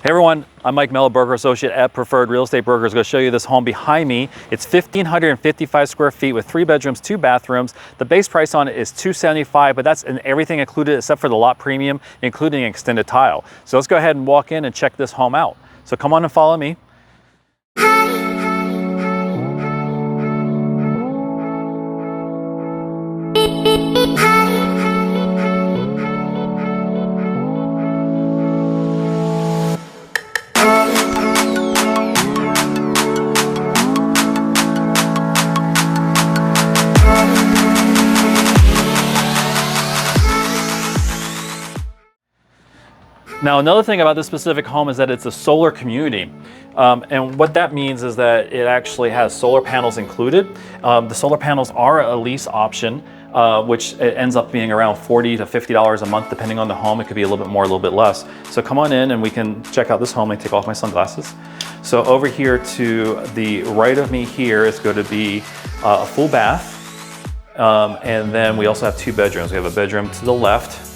Hey everyone, I'm Mike Mello, broker associate at Preferred Real Estate Brokers. I'm going to show you this home behind me. It's 1,555 square feet with 3 bedrooms, 2 bathrooms. The base price on it is $275, but that's everything included except for the lot premium, including extended tile. So let's go ahead and walk in and check this home out. So come on and follow me. Now, another thing about this specific home is that it's a solar community. And what that means is that it actually has solar panels included. The solar panels are a lease option, which ends up being around $40 to $50 a month, depending on the home. It could be a little bit more, a little bit less. So come on in and we can check out this home. Let me take off my sunglasses. So over here to the right of me here is going to be a full bath. And then we also have 2 bedrooms. We have a bedroom to the left,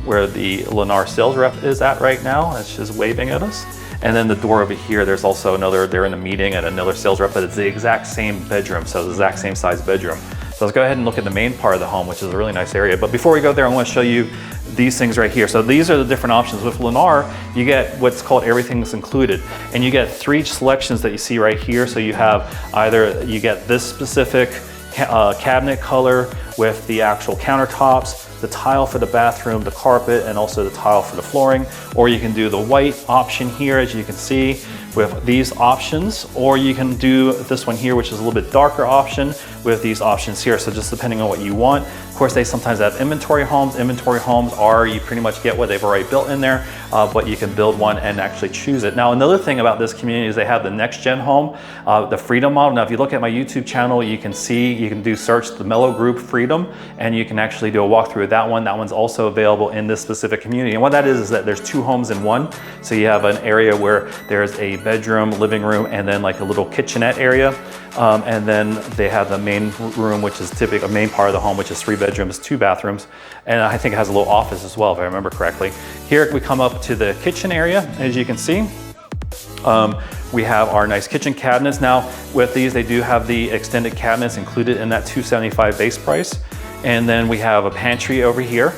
where the Lennar sales rep is at right now. It's just waving at us. And then the door over here, there's also another, they're in a meeting and another sales rep, but it's the exact same bedroom. So the exact same size bedroom. So let's go ahead and look at the main part of the home, which is a really nice area. But before we go there, I want to show you these things right here. So these are the different options. With Lennar, you get what's called everything's included. And you get 3 selections that you see right here. So you have either, you get this specific cabinet color with the actual countertops, the tile for the bathroom, the carpet, and also the tile for the flooring. Or you can do the white option here, as you can see, with these options, or you can do this one here, which is a little bit darker option with these options here. So just depending on what you want. Of course, they sometimes have inventory homes. Inventory homes are, you pretty much get what they've already built in there, but you can build one and actually choose it. Now, another thing about this community is they have the next gen home, the Freedom model. Now, if you look at my YouTube channel, you can see, you can do search the Mellow Group Freedom, and you can actually do a walkthrough of that one. That one's also available in this specific community. And what that is that there's 2 homes in one. So you have an area where there's a bedroom, living room, and then like a little kitchenette area. And then they have the main room, which is typically a main part of the home, which is 3 bedrooms, 2 bathrooms. And I think it has a little office as well, if I remember correctly. Here we come up to the kitchen area, as you can see. We have our nice kitchen cabinets. Now with these, they do have the extended cabinets included in that $275 base price. And then we have a pantry over here.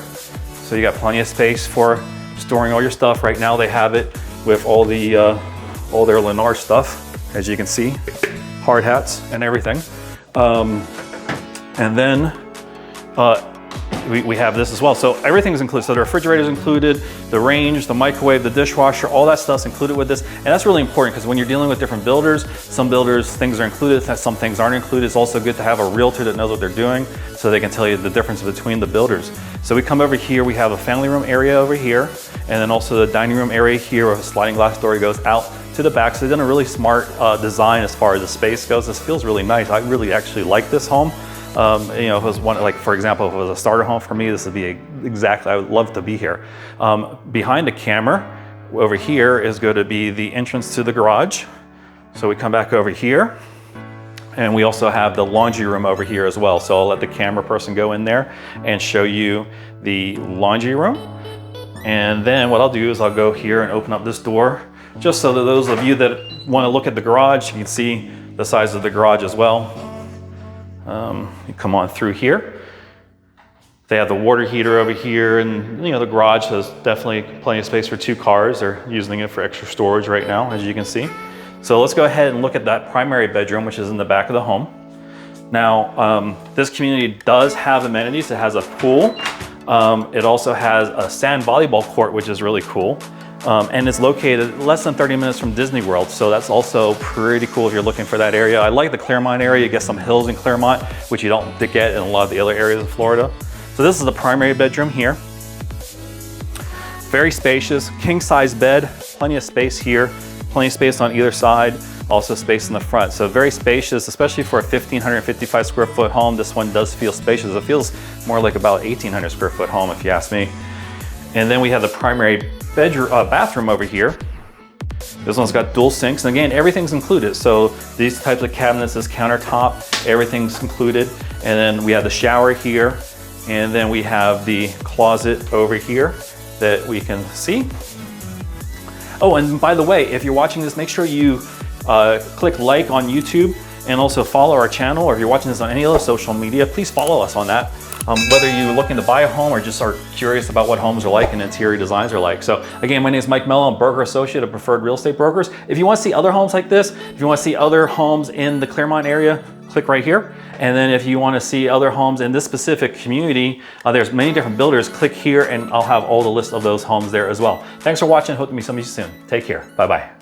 So you got plenty of space for storing all your stuff. Right now they have it with all their Lennar stuff, as you can see, hard hats and everything. And then we have this as well. So everything's included. So the refrigerator is included, the range, the microwave, the dishwasher, all that stuff's included with this. And that's really important because when you're dealing with different builders, some builders, things are included, some things aren't included. It's also good to have a realtor that knows what they're doing so they can tell you the difference between the builders. So we come over here, we have a family room area over here, and then also the dining room area here where a sliding glass door goes out to the back. So they've done a really smart design as far as the space goes. This feels really nice. I really actually like this home. You know, if it was one, like for example, if it was a starter home for me, this would be exactly, I would love to be here. Behind the camera over here is going to be the entrance to the garage. So we come back over here, and we also have the laundry room over here as well. So I'll let the camera person go in there and show you the laundry room. And then what I'll do is I'll go here and open up this door, just so that those of you that want to look at the garage, you can see the size of the garage as well. You come on through here. They have the water heater over here, and you know the garage has definitely plenty of space for 2 cars. They're using it for extra storage right now, as you can see. So let's go ahead and look at that primary bedroom, which is in the back of the home. Now, this community does have amenities. It has a pool. It also has a sand volleyball court, which is really cool. And it's located less than 30 minutes from Disney World. So that's also pretty cool if you're looking for that area. I like the Clermont area. You get some hills in Clermont, which you don't get in a lot of the other areas of Florida. So this is the primary bedroom here. Very spacious, king size bed, plenty of space here, plenty of space on either side, also space in the front. So very spacious, especially for a 1,555 square foot home. This one does feel spacious. It feels more like about 1,800 square foot home, if you ask me. And then we have the primary bedroom, bathroom over here. This one's got dual sinks, and again, everything's included. So these types of cabinets, this countertop, everything's included. And then we have the shower here, and then we have the closet over here that we can see. Oh, and by the way, if you're watching this, make sure you click like on YouTube and also follow our channel, or if you're watching this on any other social media, please follow us on that. Whether you're looking to buy a home or just are curious about what homes are like and interior designs are like. So again, my name is Mike Mello. I'm broker associate of Preferred Real Estate Brokers. If you want to see other homes like this, if you want to see other homes in the Clermont area, click right here. And then if you want to see other homes in this specific community, there's many different builders, click here and I'll have all the list of those homes there as well. Thanks for watching. Hope to meet some of you soon. Take care. Bye-bye.